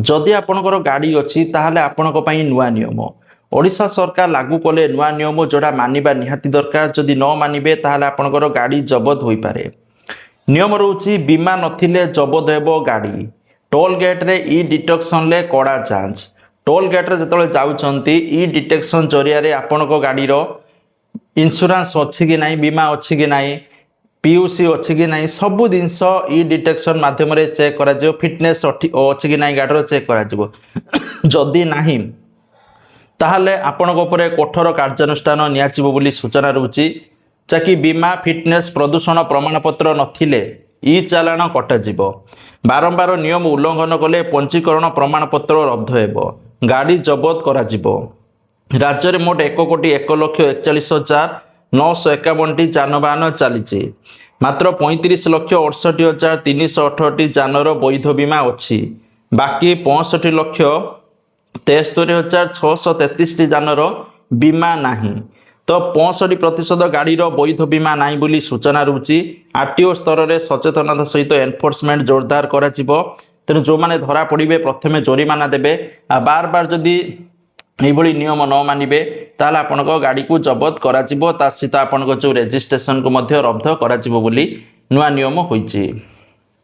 जदि आपणकर गाड़ी अच्छी ताहले आपणक पई नुआ नियम ओडिशा सरकार लागू कले नुआ नियम जोड़ा मानिबा निहाती दरकार। जदि न मानिबे ताहले आपणकर गाड़ी जबत होई पारे। नियम रोची बीमा नथिले जबत हेबो गाड़ी। टोल गेट रे ई डिटेक्शन ले कड़ा जांच। टोल गेट रे जतले जाउचंती ई डिटेक्शन जरिया रे आपणक गाड़ी रो इंश्योरेंस अच्छी कि नहीं, बीमा अच्छी कि नहीं, पीयूसी अच्छी कि नहीं, सबू जिनस ई डिटेक्शन माध्यम रे चेक करा जिवो। फिटनेस अच्छी कि नहीं गाड़ी रो चेक करा जिवो। जदि नहीं ताहले आपणक उपरे कठोर कार्यानुष्ठान नियाजिवो बोली सूचना रहउची। जाकि बीमा फिटनेस प्रदूषण प्रमाणपत्र नथिले ई चालाण कटाଯିव। बारंबार नियम उल्लंघन कले पंजीकरण प्रमाणपत्र रद्द हेबो, गाड़ी जबत कराजिव। राज्य में मोट 1,41,41,951 जानवाहन चली। मात्र 35,68,368 जानर वैध बीमा अच्छी। बाकी 65,73,633 जानर बीमा नहीं। तो 65% गाड़ी वैध बीमा नहीं बोली सूचना रहउची। आरटीओ स्तर में सचेतनता सहित एनफोर्समेंट जोरदार करा जिवो। तेणु जो मैंने धरा पड़े प्रथमे जोरिमाना देबे। बार बार जदि यही नियम न मानिबे ताहले आपनक गाड़ी को जबत करा जिवो। ता सहित आपनक जो रजिस्ट्रेशन को मध्य रद्द करा जिवो बोली नुआ नियम होईची।